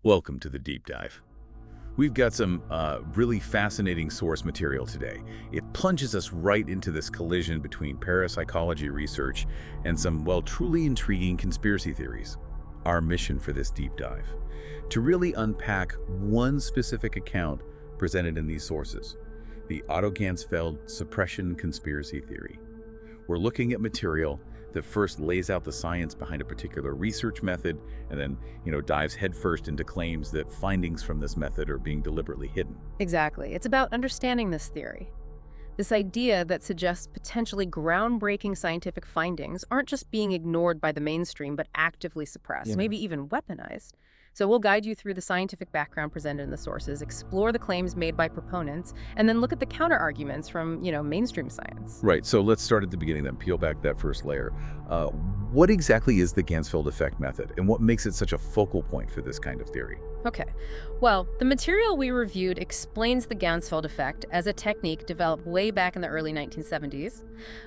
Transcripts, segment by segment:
Welcome to the deep dive. We've got some really fascinating source material today. It plunges us right into this collision between parapsychology research and some, well, truly intriguing conspiracy theories. Our mission for this deep dive: to really unpack one specific account presented in these sources, the Autoganzfeld suppression conspiracy theory. We're looking at material that first lays out the science behind a particular research method and then, dives headfirst into claims that findings from this method are being deliberately hidden. Exactly. It's about understanding this theory. This idea that suggests potentially groundbreaking scientific findings aren't just being ignored by the mainstream, but actively suppressed, maybe even weaponized. So we'll guide you through the scientific background presented in the sources, explore the claims made by proponents, and then look at the counter-arguments from, mainstream science. Right, so let's start at the beginning then, peel back that first layer. What exactly is the Ganzfeld effect method, and what makes it such a focal point for this kind of theory? Okay. Well, the material we reviewed explains the Ganzfeld effect as a technique developed way back in the early 1970s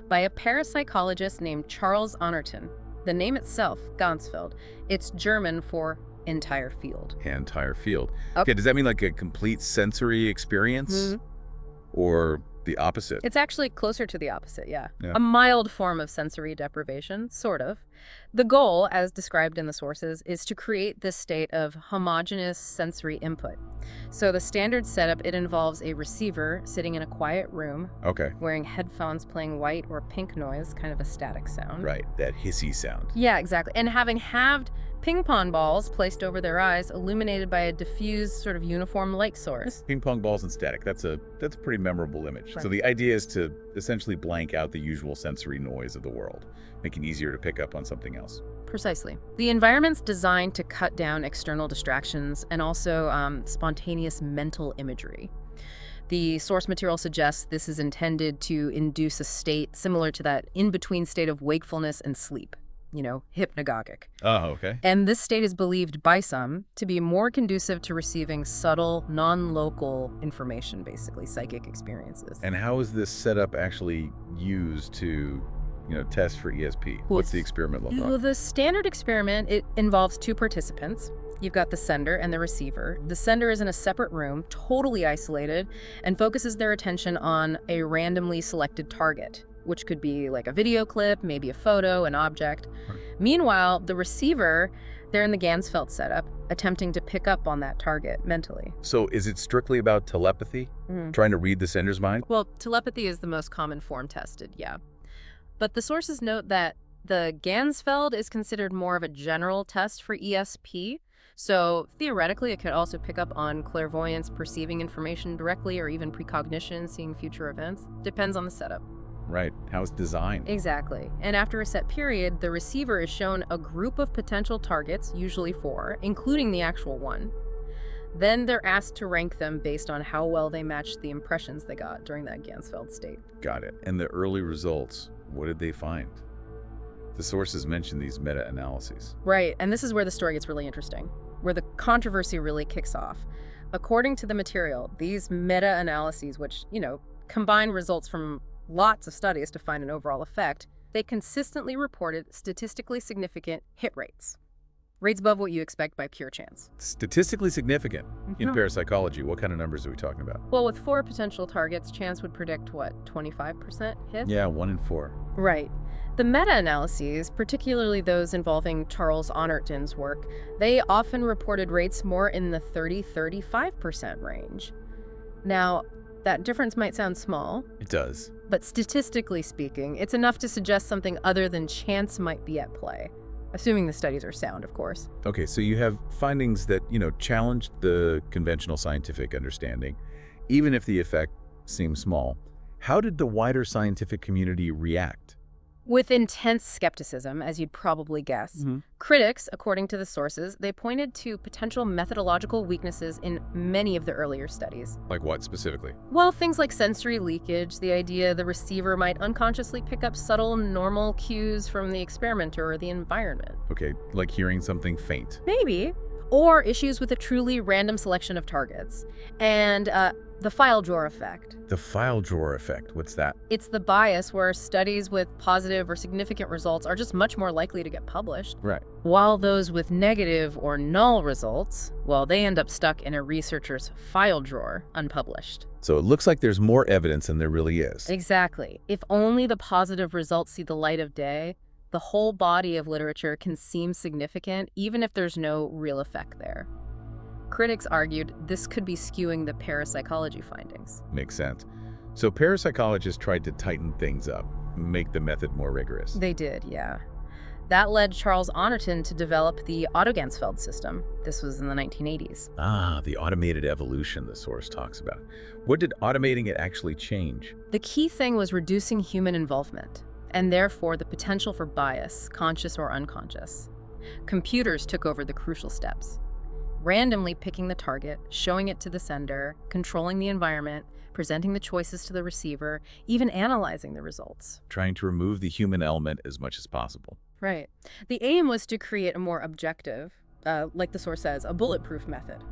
by a parapsychologist named Charles Honorton. The name itself, Ganzfeld, it's German for entire field. Entire field. Okay, does that mean like a complete sensory experience? Or the opposite? It's actually closer to the opposite, yeah. A mild form of sensory deprivation, sort of. The goal, as described in the sources, is to create this state of homogeneous sensory input. So the standard setup, it involves a receiver sitting in a quiet room, wearing headphones playing white or pink noise, kind of a static sound. Right, that hissy sound. Yeah, exactly. And having halved ping pong balls placed over their eyes, illuminated by a diffused sort of uniform light source. Ping pong balls and static, that's a pretty memorable image. Right. So the idea is to essentially blank out the usual sensory noise of the world, making it easier to pick up on something else. Precisely. The environment's designed to cut down external distractions and also spontaneous mental imagery. The source material suggests this is intended to induce a state similar to that in-between state of wakefulness and sleep. Hypnagogic. Oh, okay. And this state is believed by some to be more conducive to receiving subtle, non-local information, basically, psychic experiences. And how is this setup actually used to, test for ESP? What's the experiment look like? Well, the standard experiment, it involves two participants. You've got the sender and the receiver. The sender is in a separate room, totally isolated, and focuses their attention on a randomly selected target, which could be like a video clip, maybe a photo, an object. Right. Meanwhile, the receiver, they're in the Ganzfeld setup, attempting to pick up on that target mentally. So is it strictly about telepathy? Trying to read the sender's mind? Well, telepathy is the most common form tested, yeah. But the sources note that the Ganzfeld is considered more of a general test for ESP. So theoretically, it could also pick up on clairvoyance, perceiving information directly, or even precognition, seeing future events. Depends on the setup. Right. How it's designed. Exactly. And after a set period, the receiver is shown a group of potential targets, usually 4, including the actual one. Then they're asked to rank them based on how well they matched the impressions they got during that Ganzfeld state. Got it. And the early results, what did they find? The sources mention these meta-analyses. Right. And this is where the story gets really interesting, where the controversy really kicks off. According to the material, these meta-analyses, which, combine results from lots of studies to find an overall effect, they consistently reported statistically significant hit rates. Rates above what you expect by pure chance. Statistically significant in parapsychology. What kind of numbers are we talking about? Well, with 4 potential targets, chance would predict, 25% hit? Yeah, 1 in 4. Right. The meta-analyses, particularly those involving Charles Honorton's work, they often reported rates more in the 30-35% range. Now, that difference might sound small. It does. But statistically speaking, it's enough to suggest something other than chance might be at play. Assuming the studies are sound, of course. Okay, so you have findings that, challenge the conventional scientific understanding, even if the effect seems small. How did the wider scientific community react? With intense skepticism, as you'd probably guess. Critics, according to the sources, they pointed to potential methodological weaknesses in many of the earlier studies. Like what specifically? Well, things like sensory leakage, the idea the receiver might unconsciously pick up subtle, normal cues from the experimenter or the environment. Okay, like hearing something faint. Maybe. or issues with a truly random selection of targets. And the file drawer effect. The file drawer effect, what's that? It's the bias where studies with positive or significant results are just much more likely to get published. Right. While those with negative or null results, well, they end up stuck in a researcher's file drawer, unpublished. So it looks like there's more evidence than there really is. Exactly. If only the positive results see the light of day, the whole body of literature can seem significant, even if there's no real effect there. Critics argued this could be skewing the parapsychology findings. Makes sense. So parapsychologists tried to tighten things up, make the method more rigorous. They did, yeah. That led Charles Honorton to develop the Autoganzfeld system. This was in the 1980s. Ah, the automated evolution the source talks about. What did automating it actually change? The key thing was reducing human involvement, and therefore the potential for bias, conscious or unconscious. Computers took over the crucial steps. Randomly picking the target, showing it to the sender, controlling the environment, presenting the choices to the receiver, even analyzing the results. Trying to remove the human element as much as possible. Right. The aim was to create a more objective, like the source says, a bulletproof method.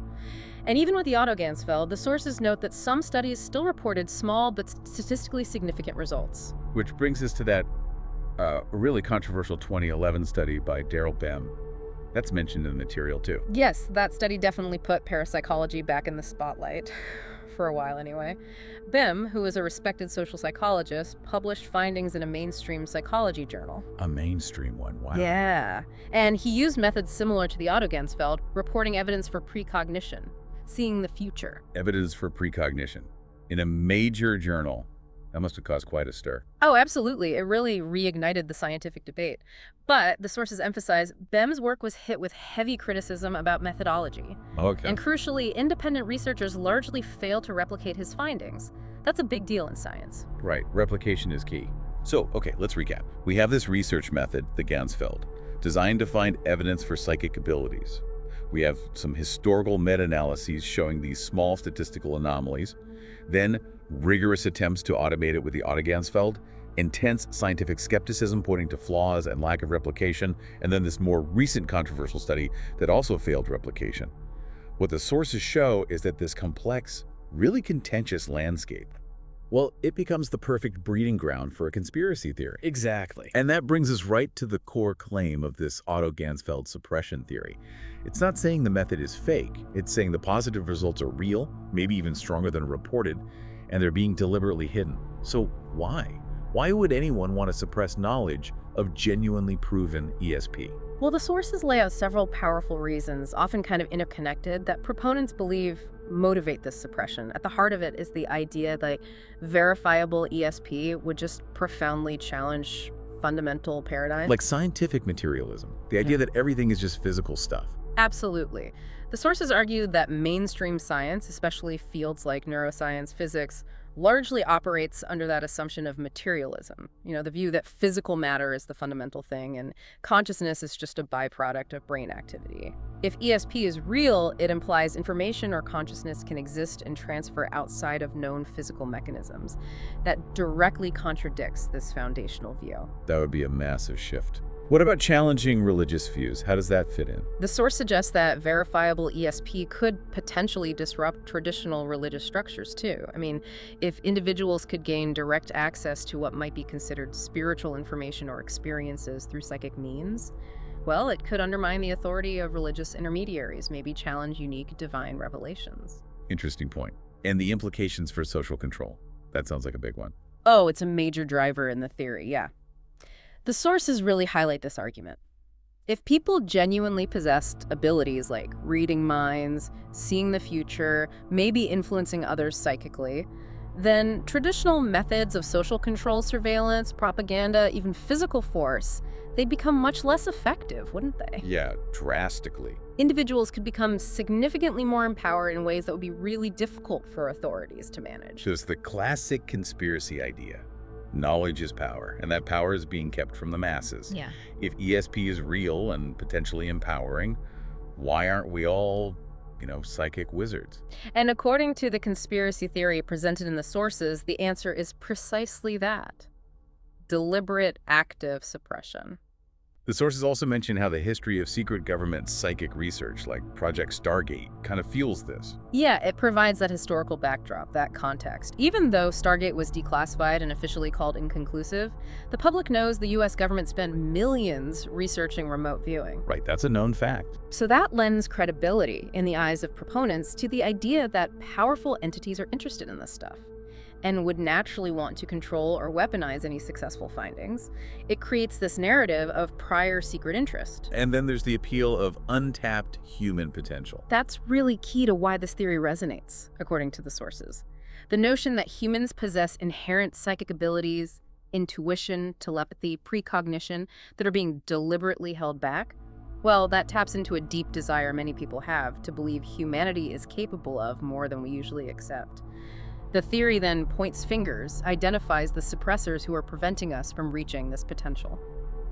And even with the Autoganzfeld, the sources note that some studies still reported small but statistically significant results. Which brings us to that really controversial 2011 study by Daryl Bem. That's mentioned in the material too. Yes, that study definitely put parapsychology back in the spotlight, for a while anyway. Bem, who is a respected social psychologist, published findings in a mainstream psychology journal. A mainstream one, wow. Yeah, and he used methods similar to the Autoganzfeld, reporting evidence for precognition, seeing the future. Evidence for precognition. In a major journal. That must have caused quite a stir. Oh, absolutely. It really reignited the scientific debate. But the sources emphasize Bem's work was hit with heavy criticism about methodology. Okay. And crucially, independent researchers largely failed to replicate his findings. That's a big deal in science. Right. Replication is key. So, okay, let's recap. We have this research method, the Ganzfeld, designed to find evidence for psychic abilities. We have some historical meta-analyses showing these small statistical anomalies. Then rigorous attempts to automate it with the Autoganzfeld, intense scientific skepticism pointing to flaws and lack of replication, and then this more recent controversial study that also failed replication. What the sources show is that this complex, really contentious landscape, well, it becomes the perfect breeding ground for a conspiracy theory. Exactly. And that brings us right to the core claim of this Autoganzfeld suppression theory. It's not saying the method is fake. It's saying the positive results are real, maybe even stronger than reported, and they're being deliberately hidden. So why? Why would anyone want to suppress knowledge of genuinely proven ESP? Well, the sources lay out several powerful reasons, often kind of interconnected, that proponents believe motivate this suppression. At the heart of it is the idea that verifiable ESP would just profoundly challenge fundamental paradigms. Like scientific materialism, the idea that everything is just physical stuff. Absolutely. The sources argue that mainstream science, especially fields like neuroscience, physics, largely operates under that assumption of materialism. You know, the view that physical matter is the fundamental thing and consciousness is just a byproduct of brain activity. If ESP is real, it implies information or consciousness can exist and transfer outside of known physical mechanisms. That directly contradicts this foundational view. That would be a massive shift. What about challenging religious views? How does that fit in? The source suggests that verifiable ESP could potentially disrupt traditional religious structures too. I mean, if individuals could gain direct access to what might be considered spiritual information or experiences through psychic means, well, it could undermine the authority of religious intermediaries, maybe challenge unique divine revelations. Interesting point. And the implications for social control. That sounds like a big one. Oh, it's a major driver in the theory, yeah. The sources really highlight this argument. If people genuinely possessed abilities like reading minds, seeing the future, maybe influencing others psychically, then traditional methods of social control, surveillance, propaganda, even physical force, they'd become much less effective, wouldn't they? Yeah, drastically. Individuals could become significantly more empowered in ways that would be really difficult for authorities to manage. So it's the classic conspiracy idea. Knowledge is power, and that power is being kept from the masses. Yeah. If ESP is real and potentially empowering, why aren't we all, psychic wizards? And according to the conspiracy theory presented in the sources, the answer is precisely that. Deliberate, active suppression. The sources also mention how the history of secret government psychic research, like Project Stargate, kind of fuels this. Yeah, it provides that historical backdrop, that context. Even though Stargate was declassified and officially called inconclusive, the public knows the US government spent millions researching remote viewing. Right, that's a known fact. So that lends credibility in the eyes of proponents to the idea that powerful entities are interested in this stuff and would naturally want to control or weaponize any successful findings. It creates this narrative of prior secret interest. And then there's the appeal of untapped human potential. That's really key to why this theory resonates, according to the sources. The notion that humans possess inherent psychic abilities, intuition, telepathy, precognition that are being deliberately held back, well, that taps into a deep desire many people have to believe humanity is capable of more than we usually accept. The theory then points fingers, identifies the suppressors who are preventing us from reaching this potential.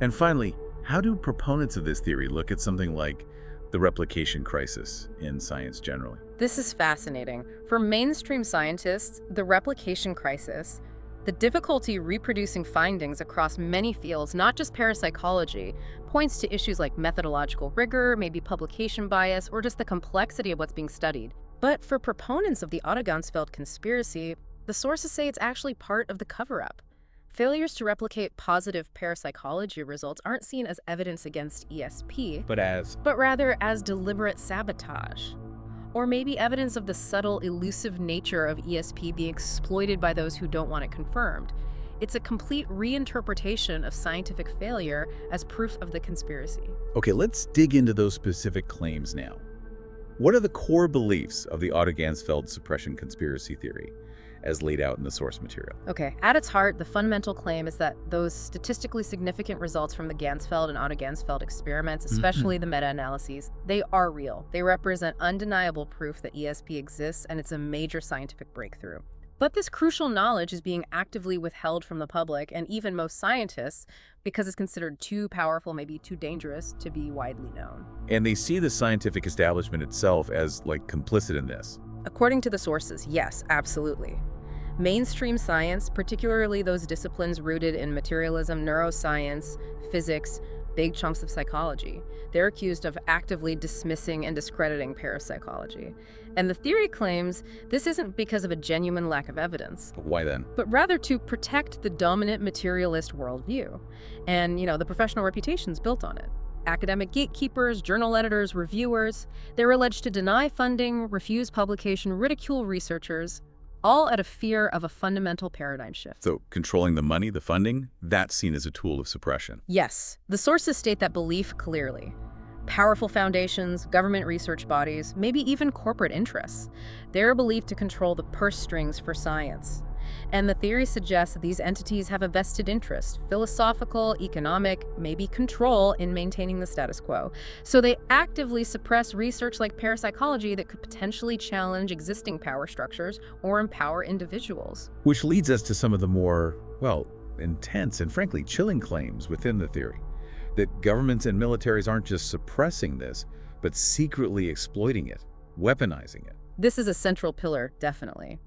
And finally, how do proponents of this theory look at something like the replication crisis in science generally? This is fascinating. For mainstream scientists, the replication crisis, the difficulty reproducing findings across many fields, not just parapsychology, points to issues like methodological rigor, maybe publication bias, or just the complexity of what's being studied. But for proponents of the Autoganzfeld conspiracy, the sources say it's actually part of the cover-up. Failures to replicate positive parapsychology results aren't seen as evidence against ESP, but rather as deliberate sabotage. Or maybe evidence of the subtle, elusive nature of ESP being exploited by those who don't want it confirmed. It's a complete reinterpretation of scientific failure as proof of the conspiracy. Okay, let's dig into those specific claims now. What are the core beliefs of the Autoganzfeld suppression conspiracy theory, as laid out in the source material? Okay, at its heart, the fundamental claim is that those statistically significant results from the Ganzfeld and Autoganzfeld experiments, especially the meta-analyses, they are real. They represent undeniable proof that ESP exists, and it's a major scientific breakthrough. But this crucial knowledge is being actively withheld from the public and even most scientists because it's considered too powerful, maybe too dangerous to be widely known. And they see the scientific establishment itself as, complicit in this. According to the sources, yes, absolutely. Mainstream science, particularly those disciplines rooted in materialism, neuroscience, physics, big chunks of psychology, they're accused of actively dismissing and discrediting parapsychology. And the theory claims this isn't because of a genuine lack of evidence. Why then? But rather to protect the dominant materialist worldview and, the professional reputations built on it. Academic gatekeepers, journal editors, reviewers, they're alleged to deny funding, refuse publication, ridicule researchers, all out of fear of a fundamental paradigm shift. So controlling the money, the funding, that's seen as a tool of suppression. Yes, the sources state that belief clearly. Powerful foundations, government research bodies, maybe even corporate interests, they're believed to control the purse strings for science. And the theory suggests that these entities have a vested interest, philosophical, economic, maybe control in maintaining the status quo. So they actively suppress research like parapsychology that could potentially challenge existing power structures or empower individuals. Which leads us to some of the more, intense and frankly chilling claims within the theory. That governments and militaries aren't just suppressing this, but secretly exploiting it, weaponizing it. This is a central pillar, definitely.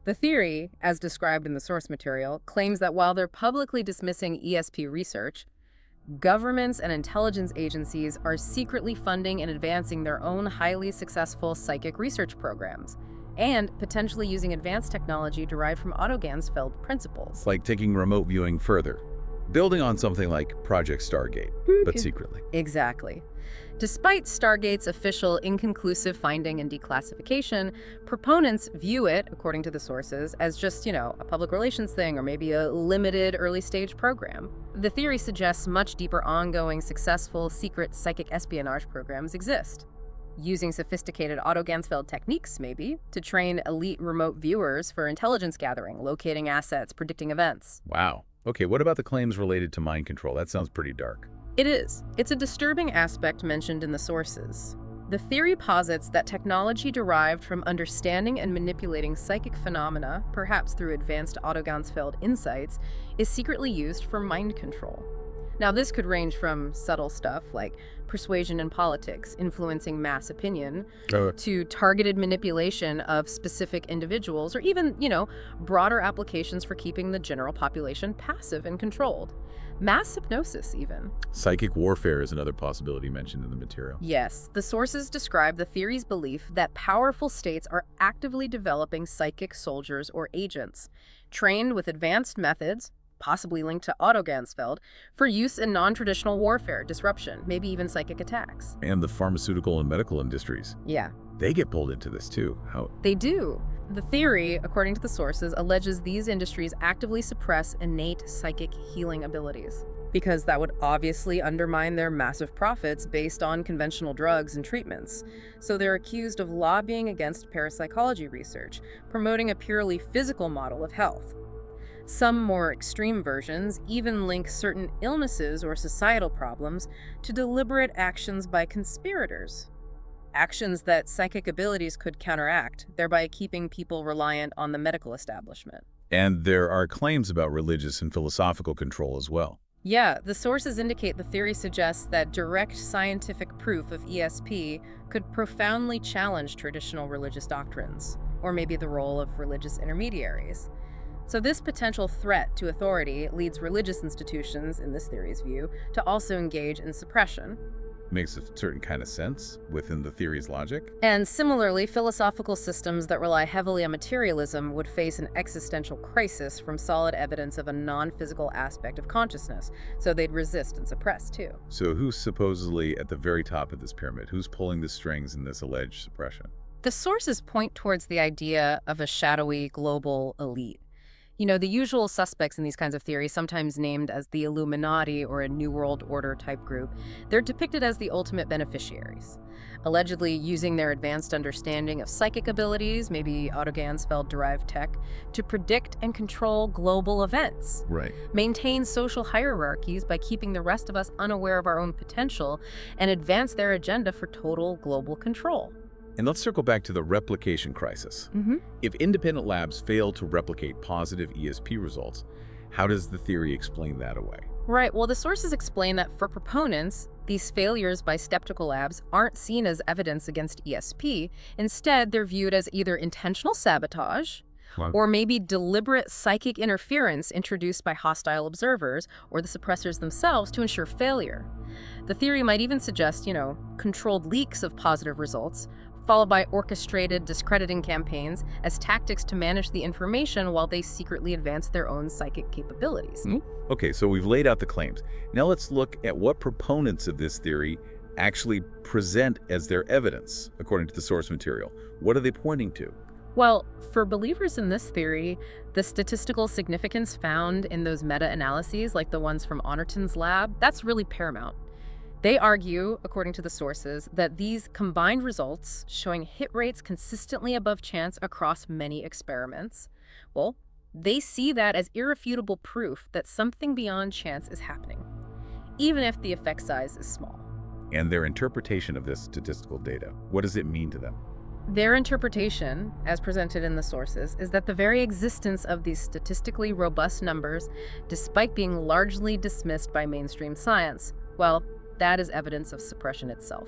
The theory, as described in the source material, claims that while they're publicly dismissing ESP research, governments and intelligence agencies are secretly funding and advancing their own highly successful psychic research programs, and potentially using advanced technology derived from Autoganzfeld principles. Like taking remote viewing further, building on something like Project Stargate, but secretly. Exactly. Despite Stargate's official inconclusive finding and declassification, proponents view it, according to the sources, as just, a public relations thing or maybe a limited early-stage program. The theory suggests much deeper ongoing, successful, secret psychic espionage programs exist. Using sophisticated Autoganzfeld techniques, maybe, to train elite remote viewers for intelligence gathering, locating assets, predicting events. Wow. Okay, what about the claims related to mind control? That sounds pretty dark. It is. It's a disturbing aspect mentioned in the sources. The theory posits that technology derived from understanding and manipulating psychic phenomena, perhaps through advanced Autoganzfeld insights, is secretly used for mind control. Now, this could range from subtle stuff like persuasion in politics, influencing mass opinion, to targeted manipulation of specific individuals, or even, broader applications for keeping the general population passive and controlled. Mass hypnosis, even. Psychic warfare is another possibility mentioned in the material. Yes, the sources describe the theory's belief that powerful states are actively developing psychic soldiers or agents, trained with advanced methods, possibly linked to Autoganzfeld, for use in non-traditional warfare, disruption, maybe even psychic attacks. And the pharmaceutical and medical industries. Yeah. They get pulled into this too. How? They do. The theory, according to the sources, alleges these industries actively suppress innate psychic healing abilities, because that would obviously undermine their massive profits based on conventional drugs and treatments. So they're accused of lobbying against parapsychology research, promoting a purely physical model of health. Some more extreme versions even link certain illnesses or societal problems to deliberate actions by conspirators. Actions that psychic abilities could counteract, thereby keeping people reliant on the medical establishment. And there are claims about religious and philosophical control as well. Yeah, the sources indicate the theory suggests that direct scientific proof of ESP could profoundly challenge traditional religious doctrines, or maybe the role of religious intermediaries. So this potential threat to authority leads religious institutions, in this theory's view, to also engage in suppression. Makes a certain kind of sense within the theory's logic. And similarly, philosophical systems that rely heavily on materialism would face an existential crisis from solid evidence of a non-physical aspect of consciousness, so they'd resist and suppress too. So who's supposedly at the very top of this pyramid? Who's pulling the strings in this alleged suppression? The sources point towards the idea of a shadowy global elite. The usual suspects in these kinds of theories, sometimes named as the Illuminati or a New World Order type group, they're depicted as the ultimate beneficiaries, allegedly using their advanced understanding of psychic abilities, maybe Autoganzfeld-derived tech, to predict and control global events. Right. Maintain social hierarchies by keeping the rest of us unaware of our own potential, and advance their agenda for total global control. And let's circle back to the replication crisis. If independent labs fail to replicate positive ESP results, how does the theory explain that away? Right, well, the sources explain that for proponents, these failures by skeptical labs aren't seen as evidence against ESP. Instead, they're viewed as either intentional sabotage, or maybe deliberate psychic interference introduced by hostile observers or the suppressors themselves to ensure failure. The theory might even suggest, controlled leaks of positive results, followed by orchestrated discrediting campaigns as tactics to manage the information while they secretly advance their own psychic capabilities. Okay, so we've laid out the claims. Now let's look at what proponents of this theory actually present as their evidence, according to the source material. What are they pointing to? Well, for believers in this theory, the statistical significance found in those meta-analyses, like the ones from Honorton's lab, that's really paramount. They argue, according to the sources, that these combined results, showing hit rates consistently above chance across many experiments, well, they see that as irrefutable proof that something beyond chance is happening, even if the effect size is small. And their interpretation of this statistical data, what does it mean to them? Their interpretation, as presented in the sources, is that the very existence of these statistically robust numbers, despite being largely dismissed by mainstream science, well, that is evidence of suppression itself.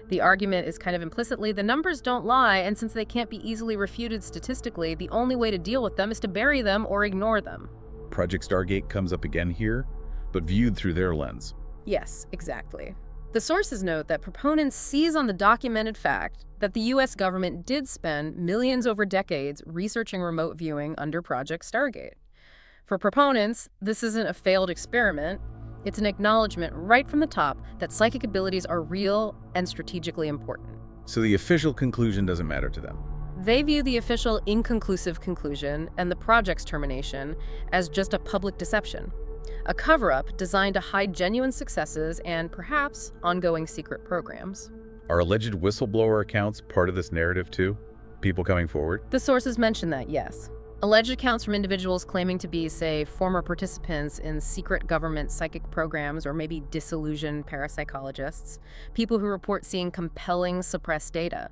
The argument is kind of implicitly, the numbers don't lie, and since they can't be easily refuted statistically, the only way to deal with them is to bury them or ignore them. Project Stargate comes up again here, but viewed through their lens. Yes, exactly. The sources note that proponents seize on the documented fact that the U.S. government did spend millions over decades researching remote viewing under Project Stargate. For proponents, this isn't a failed experiment. It's an acknowledgement right from the top that psychic abilities are real and strategically important. So the official conclusion doesn't matter to them. They view the official inconclusive conclusion and the project's termination as just a public deception, a cover-up designed to hide genuine successes and, perhaps, ongoing secret programs. Are alleged whistleblower accounts part of this narrative too? People coming forward? The sources mention that, yes. Alleged accounts from individuals claiming to be, say, former participants in secret government psychic programs or maybe disillusioned parapsychologists, people who report seeing compelling suppressed data.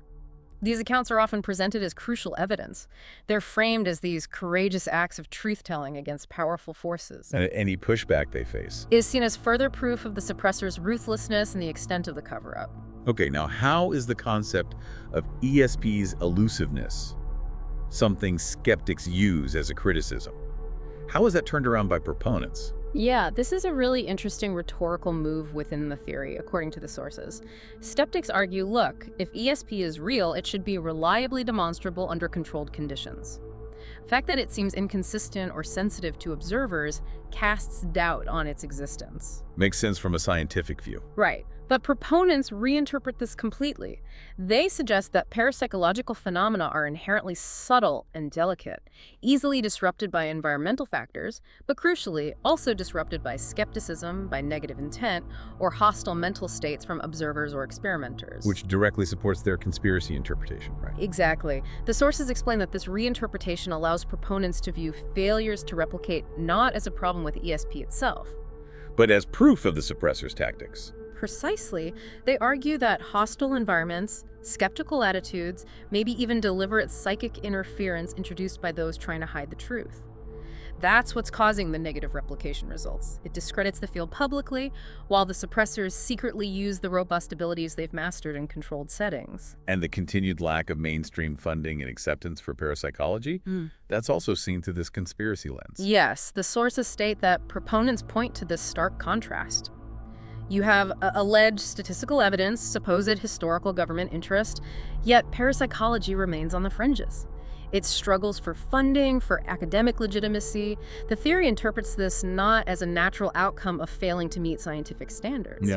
These accounts are often presented as crucial evidence. They're framed as these courageous acts of truth-telling against powerful forces. And any pushback they face. Is seen as further proof of the suppressor's ruthlessness and the extent of the cover-up. Okay, now how is the concept of ESP's elusiveness something skeptics use as a criticism? How is that turned around by proponents? Yeah, this is a really interesting rhetorical move within the theory, according to the sources. Skeptics argue, look, if ESP is real, it should be reliably demonstrable under controlled conditions. The fact that it seems inconsistent or sensitive to observers casts doubt on its existence. Makes sense from a scientific view. Right. But proponents reinterpret this completely. They suggest that parapsychological phenomena are inherently subtle and delicate, easily disrupted by environmental factors, but crucially, also disrupted by skepticism, by negative intent, or hostile mental states from observers or experimenters. Which directly supports their conspiracy interpretation, right? Exactly. The sources explain that this reinterpretation allows proponents to view failures to replicate not as a problem with ESP itself, but as proof of the suppressor's tactics. Precisely, they argue that hostile environments, skeptical attitudes, maybe even deliberate psychic interference introduced by those trying to hide the truth. That's what's causing the negative replication results. It discredits the field publicly, while the suppressors secretly use the robust abilities they've mastered in controlled settings. And the continued lack of mainstream funding and acceptance for parapsychology, that's also seen through this conspiracy lens. Yes, the sources state that proponents point to this stark contrast. You have alleged statistical evidence, supposed historical government interest, yet parapsychology remains on the fringes. It struggles for funding, for academic legitimacy. The theory interprets this not as a natural outcome of failing to meet scientific standards,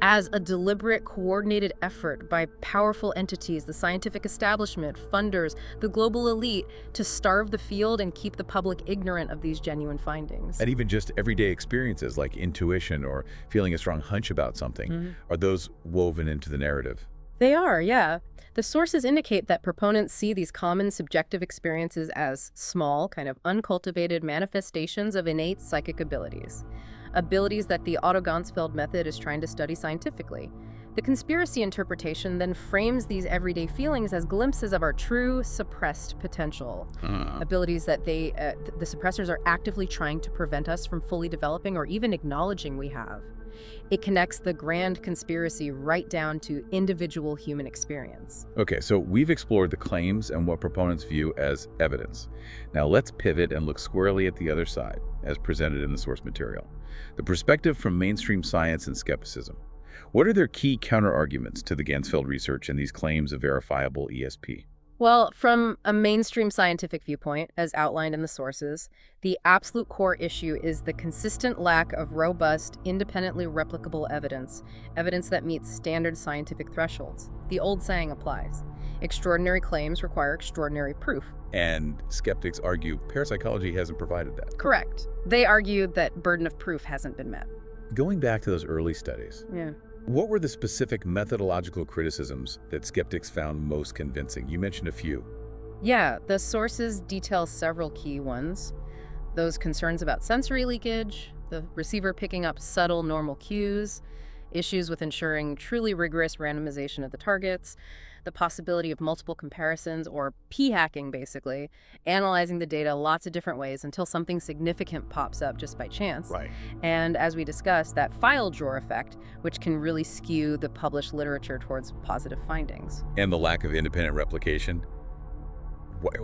as a deliberate, coordinated effort by powerful entities, the scientific establishment, funders, the global elite, to starve the field and keep the public ignorant of these genuine findings. And even just everyday experiences like intuition or feeling a strong hunch about something, are those woven into the narrative? They are, yeah. The sources indicate that proponents see these common subjective experiences as small, kind of uncultivated manifestations of innate psychic abilities. Abilities that the Autoganzfeld method is trying to study scientifically. The conspiracy interpretation then frames these everyday feelings as glimpses of our true, suppressed potential. Abilities that the suppressors are actively trying to prevent us from fully developing or even acknowledging we have. It connects the grand conspiracy right down to individual human experience. Okay, so we've explored the claims and what proponents view as evidence. Now let's pivot and look squarely at the other side, as presented in the source material. The perspective from mainstream science and skepticism. What are their key counterarguments to the Ganzfeld research and these claims of verifiable ESP? Well, from a mainstream scientific viewpoint, as outlined in the sources, the absolute core issue is the consistent lack of robust, independently replicable evidence that meets standard scientific thresholds. The old saying applies. Extraordinary claims require extraordinary proof. And skeptics argue parapsychology hasn't provided that. Correct. They argue that burden of proof hasn't been met. Going back to those early studies, what were the specific methodological criticisms that skeptics found most convincing? You mentioned a few. Yeah, the sources detail several key ones. Those concerns about sensory leakage, the receiver picking up subtle normal cues, issues with ensuring truly rigorous randomization of the targets, the possibility of multiple comparisons, or p-hacking basically, analyzing the data lots of different ways until something significant pops up just by chance. Right. And as we discussed, that file drawer effect, which can really skew the published literature towards positive findings. And the lack of independent replication.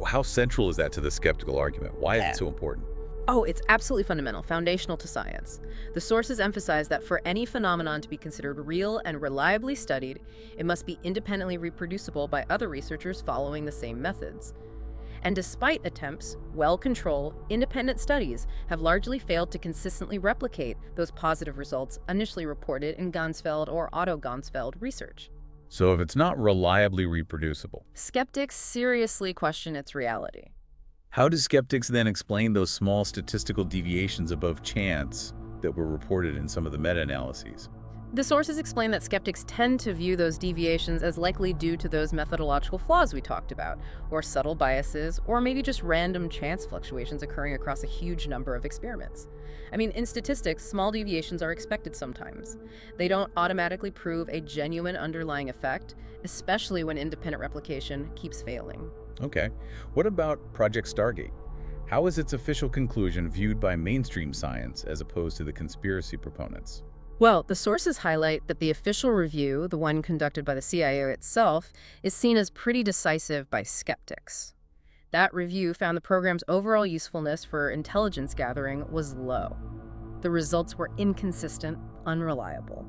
How central is that to the skeptical argument? Why is it so important? Oh, it's absolutely fundamental, foundational to science. The sources emphasize that for any phenomenon to be considered real and reliably studied, it must be independently reproducible by other researchers following the same methods. And despite attempts, well-controlled, independent studies have largely failed to consistently replicate those positive results initially reported in Ganzfeld or Autoganzfeld research. So if it's not reliably reproducible, skeptics seriously question its reality. How do skeptics then explain those small statistical deviations above chance that were reported in some of the meta-analyses? The sources explain that skeptics tend to view those deviations as likely due to those methodological flaws we talked about, or subtle biases, or maybe just random chance fluctuations occurring across a huge number of experiments. I mean, in statistics, small deviations are expected sometimes. They don't automatically prove a genuine underlying effect, especially when independent replication keeps failing. Okay. What about Project Stargate? How is its official conclusion viewed by mainstream science as opposed to the conspiracy proponents? Well, the sources highlight that the official review, the one conducted by the CIA itself, is seen as pretty decisive by skeptics. That review found the program's overall usefulness for intelligence gathering was low. The results were inconsistent, unreliable,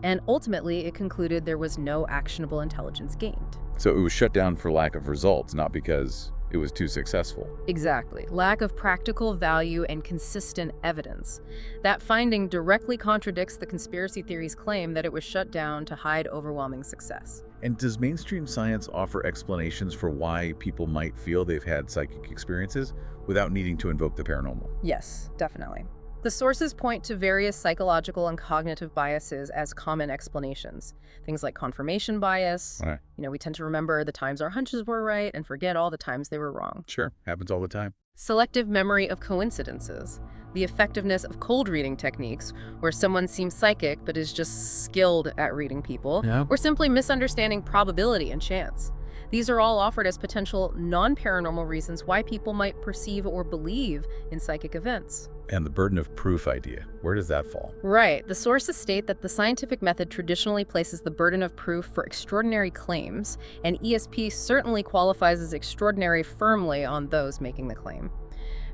and ultimately it concluded there was no actionable intelligence gained. So it was shut down for lack of results, not because it was too successful. Exactly. Lack of practical value and consistent evidence. That finding directly contradicts the conspiracy theory's claim that it was shut down to hide overwhelming success. And does mainstream science offer explanations for why people might feel they've had psychic experiences without needing to invoke the paranormal? Yes, definitely. The sources point to various psychological and cognitive biases as common explanations. Things like confirmation bias. Right. We tend to remember the times our hunches were right and forget all the times they were wrong. Sure, happens all the time. Selective memory of coincidences. The effectiveness of cold reading techniques, where someone seems psychic but is just skilled at reading people, or simply misunderstanding probability and chance. These are all offered as potential non-paranormal reasons why people might perceive or believe in psychic events. And the burden of proof idea, where does that fall? Right. The sources state that the scientific method traditionally places the burden of proof for extraordinary claims, and ESP certainly qualifies as extraordinary firmly on those making the claim.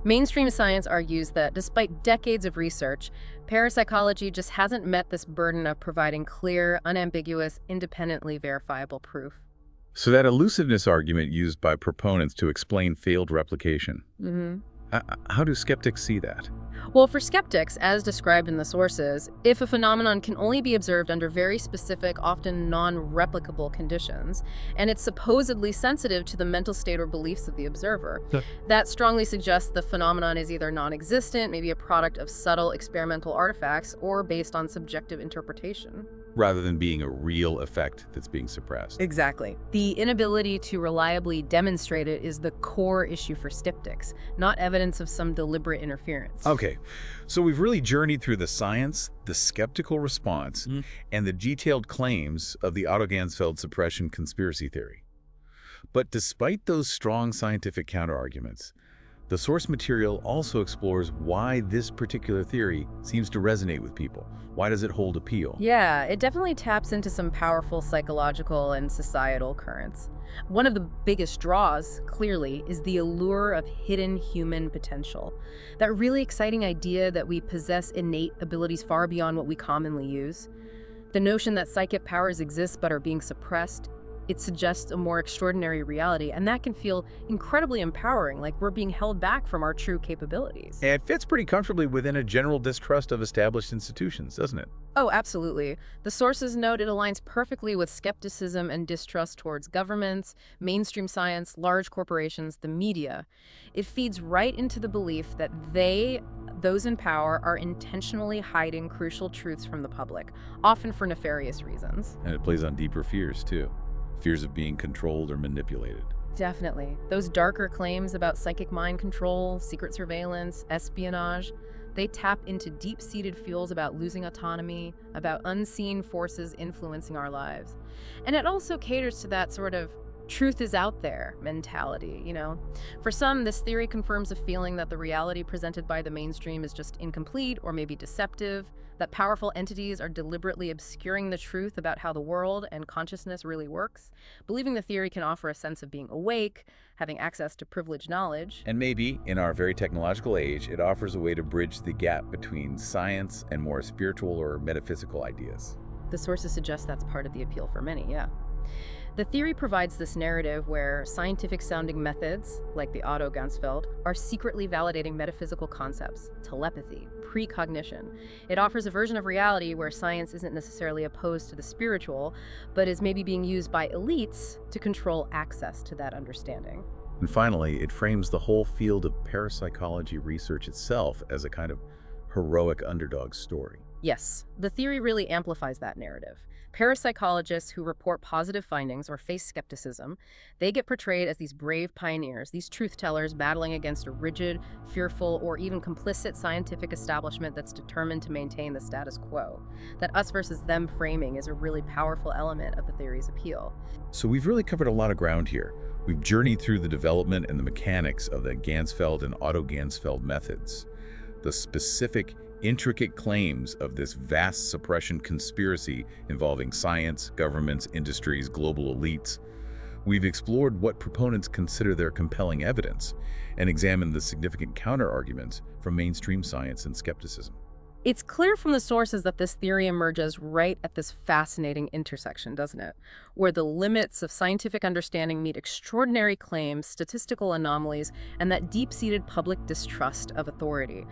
Mainstream science argues that despite decades of research, parapsychology just hasn't met this burden of providing clear, unambiguous, independently verifiable proof. So that elusiveness argument used by proponents to explain failed replication. How do skeptics see that? Well, for skeptics, as described in the sources, if a phenomenon can only be observed under very specific, often non-replicable conditions, and it's supposedly sensitive to the mental state or beliefs of the observer, that strongly suggests the phenomenon is either non-existent, maybe a product of subtle experimental artifacts, or based on subjective interpretation. Rather than being a real effect that's being suppressed. Exactly. The inability to reliably demonstrate it is the core issue for skeptics, not evidence of some deliberate interference. Okay, so we've really journeyed through the science, the skeptical response, and the detailed claims of the Autoganzfeld suppression conspiracy theory. But despite those strong scientific counterarguments, the source material also explores why this particular theory seems to resonate with people. Why does it hold appeal? Yeah, it definitely taps into some powerful psychological and societal currents. One of the biggest draws, clearly, is the allure of hidden human potential. That really exciting idea that we possess innate abilities far beyond what we commonly use. The notion that psychic powers exist but are being suppressed. It suggests a more extraordinary reality, and that can feel incredibly empowering, like we're being held back from our true capabilities. And it fits pretty comfortably within a general distrust of established institutions, doesn't it? Oh, absolutely. The sources note it aligns perfectly with skepticism and distrust towards governments, mainstream science, large corporations, the media. It feeds right into the belief that those in power, are intentionally hiding crucial truths from the public, often for nefarious reasons. And it plays on deeper fears, too. Fears of being controlled or manipulated. Definitely. Those darker claims about psychic mind control, secret surveillance, espionage, they tap into deep-seated fears about losing autonomy, about unseen forces influencing our lives. And it also caters to that sort of truth is out there mentality, For some, this theory confirms a feeling that the reality presented by the mainstream is just incomplete or maybe deceptive, that powerful entities are deliberately obscuring the truth about how the world and consciousness really works. Believing the theory can offer a sense of being awake, having access to privileged knowledge. And maybe, in our very technological age, it offers a way to bridge the gap between science and more spiritual or metaphysical ideas. The sources suggest that's part of the appeal for many, yeah. The theory provides this narrative where scientific-sounding methods, like the Autoganzfeld, are secretly validating metaphysical concepts, telepathy, precognition. It offers a version of reality where science isn't necessarily opposed to the spiritual, but is maybe being used by elites to control access to that understanding. And finally, it frames the whole field of parapsychology research itself as a kind of heroic underdog story. Yes, the theory really amplifies that narrative. Parapsychologists who report positive findings or face skepticism, they get portrayed as these brave pioneers, these truth tellers battling against a rigid, fearful, or even complicit scientific establishment that's determined to maintain the status quo. That us versus them framing is a really powerful element of the theory's appeal. So we've really covered a lot of ground here. We've journeyed through the development and the mechanics of the Ganzfeld and Autoganzfeld methods, the specific, intricate claims of this vast suppression conspiracy involving science, governments, industries, global elites. We've explored what proponents consider their compelling evidence and examined the significant counter-arguments from mainstream science and skepticism. It's clear from the sources that this theory emerges right at this fascinating intersection, doesn't it? Where the limits of scientific understanding meet extraordinary claims, statistical anomalies, and that deep-seated public distrust of authority.